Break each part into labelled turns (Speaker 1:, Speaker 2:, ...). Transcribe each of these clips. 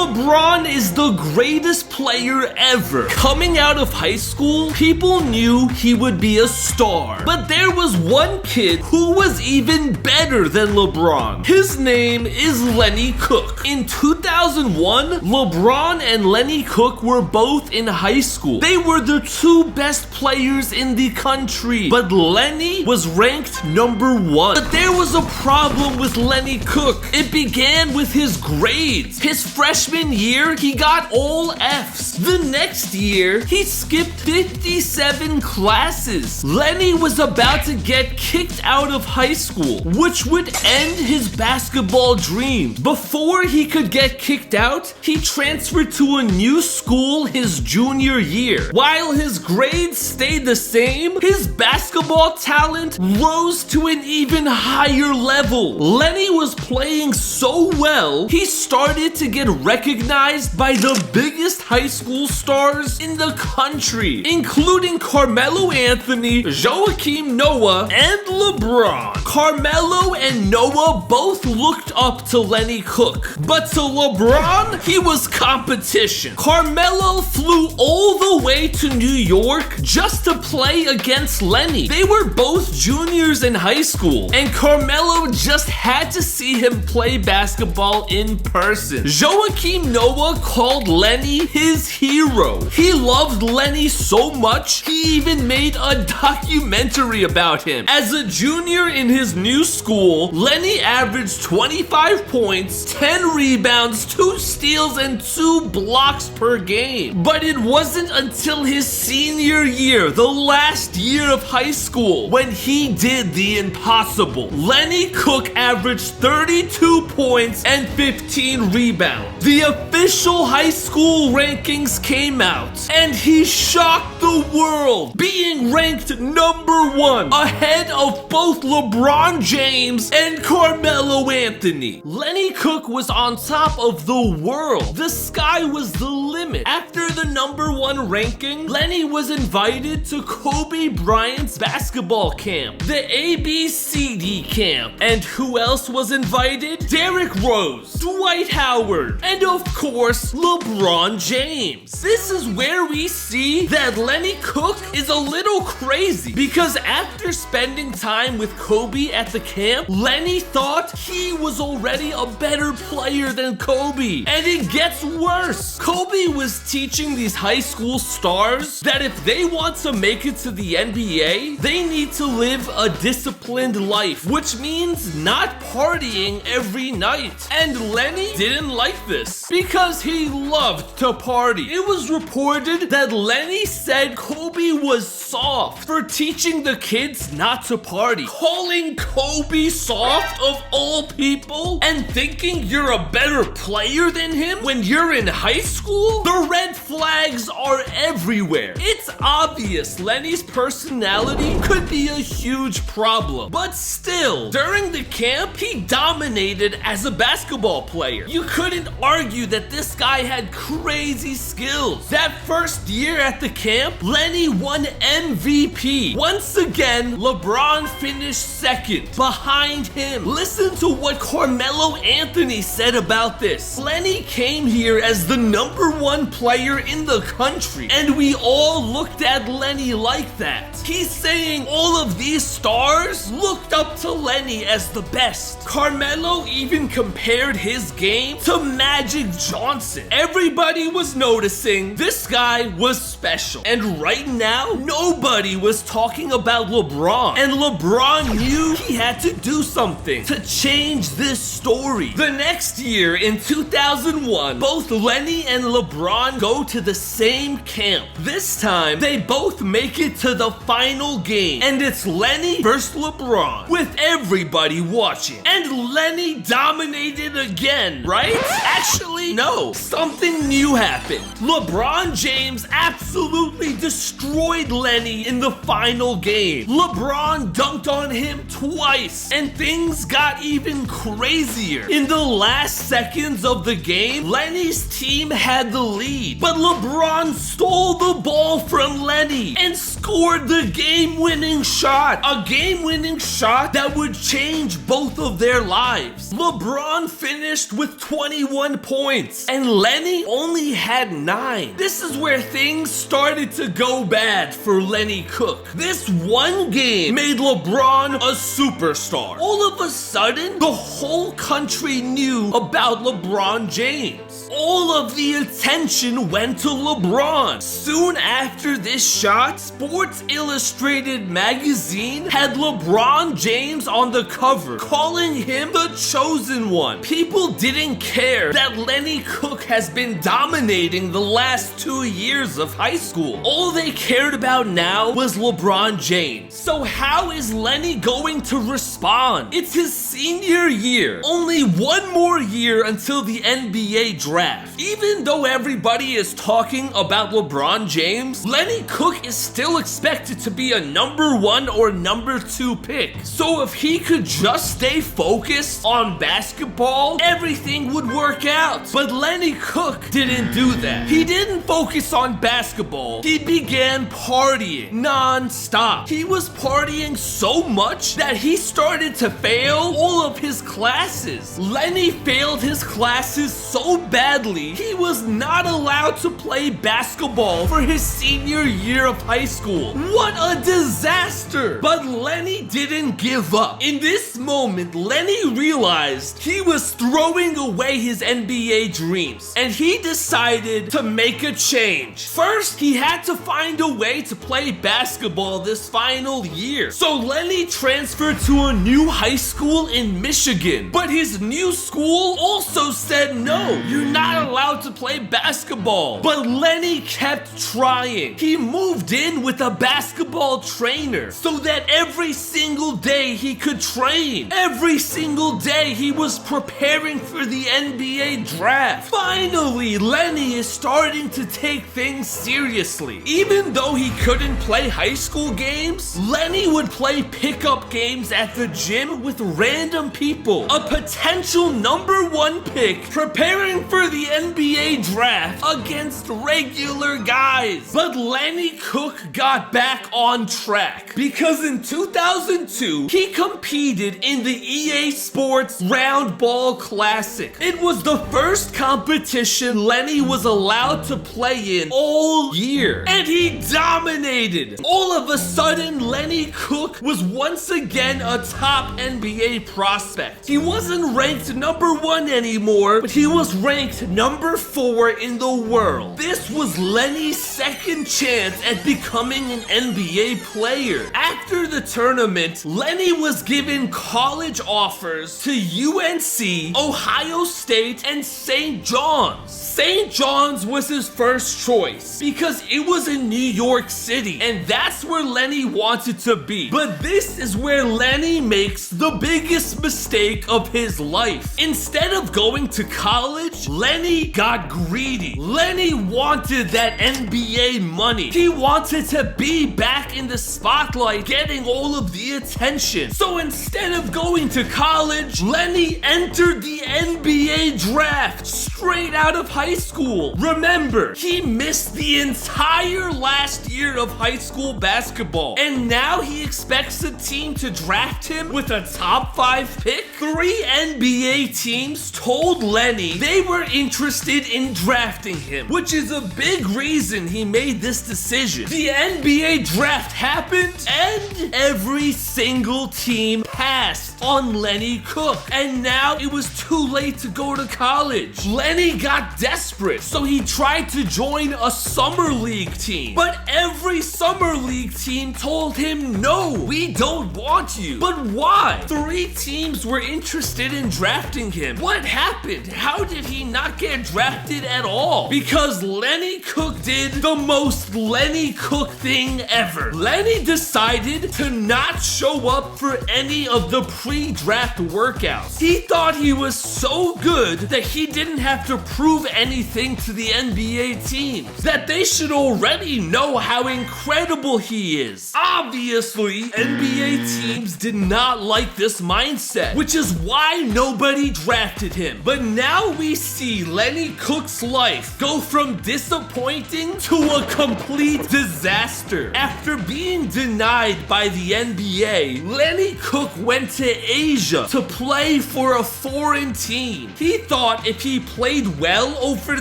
Speaker 1: LeBron is the greatest player ever. Coming out of high school, people knew he would be a star. But there was one kid who was even better than LeBron. His name is Lenny Cook. In 2001, LeBron and Lenny Cook were both in high school. They were the two best players in the country, but Lenny was ranked number 1. But there was a problem with Lenny Cook. It began with his grades. His freshman year, he got all F's. The next year, he skipped 57 classes. Lenny was about to get kicked out of high school, which would end his basketball dreams. Before he could get kicked out, he transferred to a new school his junior year. While his grades stayed the same, his basketball talent rose to an even higher level. Lenny was playing so well, he started to get recognized by the biggest high school stars in the country, including Carmelo Anthony, Joakim Noah, and LeBron. Carmelo and Noah both looked up to Lenny Cook, but to LeBron, he was competition. Carmelo flew all the way to New York just to play against Lenny. They were both juniors in high school, and Carmelo just had to see him play basketball in person. Joakim Noah called Lenny his hero. He loved Lenny so much, he even made a documentary about him. As a junior in his new school, Lenny averaged 25 points, 10 rebounds, 2 steals, and 2 blocks per game. But it wasn't until his senior year, the last year of high school, when he did the impossible. Lenny Cook averaged 32 points and 15 rebounds. The official high school rankings came out, and he shocked the world, being ranked number 1, ahead of both LeBron James and Carmelo Anthony. Lenny Cook was on top of the world. The sky was the limit. After the number 1 ranking, Lenny was invited to Kobe Bryant's basketball camp, the ABCD camp. And who else was invited? Derrick Rose, Dwight Howard, and of course, LeBron James. This is where we see that Lenny Cook is a little crazy, because after spending time with Kobe at the camp, Lenny thought he was already a better player than Kobe. And it gets worse. Kobe was teaching these high school stars that if they want to make it to the NBA, they need to live a disciplined life, which means not partying every night. And Lenny didn't like this because he loved to party. It was reported that Lenny said Kobe was soft for teaching the kids not to party. Calling Kobe soft of all people and thinking you're a better player than him when you're in high school? The red flags are everywhere. It's obvious Lenny's personality could be a huge problem. But still, during the camp, he dominated as a basketball player. You couldn't argue that this guy had crazy skills. That first year at the camp, Lenny won MVP. Once again, LeBron finished second behind him. Listen to what Carmelo Anthony said about this. Lenny came here as the number 1 player in the country, and we all looked at Lenny like that. He's saying all of these stars looked up to Lenny as the best. Carmelo even compared his game to Magic Johnson. Everybody was noticing this guy was special. And right now, nobody was talking about LeBron. And LeBron knew he had to do something to change this story. The next year, in 2001, both Lenny and LeBron go to the same camp. This time, they both make it to the final game. And it's Lenny versus LeBron, with everybody watching. And Lenny dominated again, right? Actually, no. Something new happened. LeBron James absolutely destroyed Lenny in the final game. LeBron dunked on him twice, and things got even crazier. In the last seconds of the game, Lenny's team had the lead, but LeBron stole the ball from Lenny and scored the game-winning shot. A game-winning shot that would change both of their lives. LeBron finished with 21 points, and Lenny only had 9. This is where things started to go bad for Lenny Cook. This one game made LeBron a superstar. All of a sudden, the whole country knew about LeBron James. All of the attention went to LeBron. Soon after this shot, Sports Illustrated magazine had LeBron James on the cover, calling him the chosen one. People didn't care that Lenny Cook has been dominating the last 2 years of high school. All they cared about now was LeBron James. So how is Lenny going to respond? It's his senior year. Only one more year until the NBA draft. Even though everybody is talking about LeBron James, Lenny Cook is still expected to be a number 1 or number 2 pick. So if he could just stay focused on basketball, everything would work out. But Lenny Cook didn't do that. He didn't focus on basketball. He began partying non-stop. He was partying so much that he started to fail all of his classes. Lenny failed his classes so badly, he was not allowed to play basketball for his senior year of high school. What a disaster! But Lenny didn't give up. In this moment, Lenny realized he was throwing away his NBA dreams, and he decided to make a change. First, he had to find a way to play basketball this final year. So Lenny transferred to a new high school in Michigan, but his new school also said no, you're not allowed to play basketball. But Lenny kept trying. He moved in with a basketball trainer so that every single day he could train. Every single day he was preparing for the NBA draft. Finally, Lenny is starting to take things seriously. Even though he couldn't play high school games, Lenny would play pickup games at the gym with random people. A potential number 1 pick preparing for the NBA draft against regular guys. But Lenny Cook got back on track because in 2002, he competed in the EA Sports Round Ball Classic. It was the first competition Lenny was allowed to play in all year, and he dominated. All of a sudden, Lenny Cook was once again a top NBA prospect. He wasn't ranked number 1 anymore, but he was ranked number 4 in the world. This was Lenny's second chance at becoming an NBA player. After the tournament, Lenny was given college offers to UNC, Ohio State, and St. John's. St. John's was his first choice because it was in New York City, and that's where Lenny wanted to be. But this is where Lenny makes the biggest mistake of his life. Instead of going to college, Lenny got greedy. Lenny wanted that NBA money. He wanted to be back in the spotlight, getting all of the attention. So instead of going to college, Lenny entered the NBA draft straight out of high school. Remember, he missed the entire last year of high school basketball, and now he expects a team to draft him with a top 5 pick? 3 NBA teams told Lenny they were interested in drafting him, which is a big reason he made this decision. The NBA draft happened, and every single team passed on Lenny Cook, and now it was too late to go to college. Lenny got desperate, so he tried to join a summer league team, but every summer league team told him, no, we don't want you. But why? 3 teams were interested in drafting him. What happened? How did he not get drafted at all? Because Lenny Cook did the most Lenny Cook thing ever. Lenny decided to not show up for any of the pre-draft workouts. He thought he was so good that he didn't have to prove anything to the NBA teams, that they should already know how incredible he is. Obviously, NBA teams did not like this mindset, which is why nobody drafted him. But now we see Lenny Cook's life go from disappointing to a complete disaster. After being denied by the NBA, Lenny Cook went to Asia to play for a foreign team. He thought thought if he played well over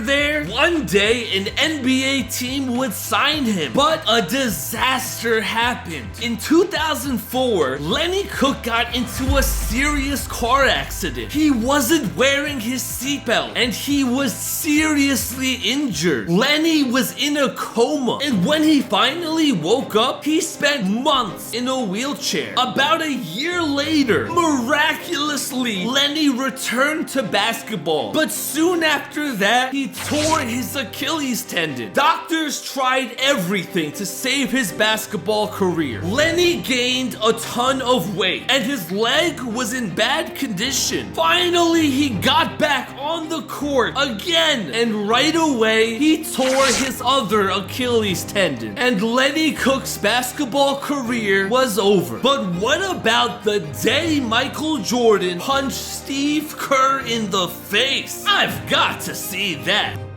Speaker 1: there, one day an NBA team would sign him. But a disaster happened. In 2004, Lenny Cook got into a serious car accident. He wasn't wearing his seatbelt and he was seriously injured. Lenny was in a coma, and when he finally woke up, he spent months in a wheelchair. About a year later, miraculously, Lenny returned to basketball, but soon after that, he tore his Achilles tendon. Doctors tried everything to save his basketball career. Lenny gained a ton of weight, and his leg was in bad condition. Finally, he got back on the court again, and right away, he tore his other Achilles tendon, and Lenny Cook's basketball career was over. But what about the day Michael Jordan punched Steve Kerr in the face? I've got to see that.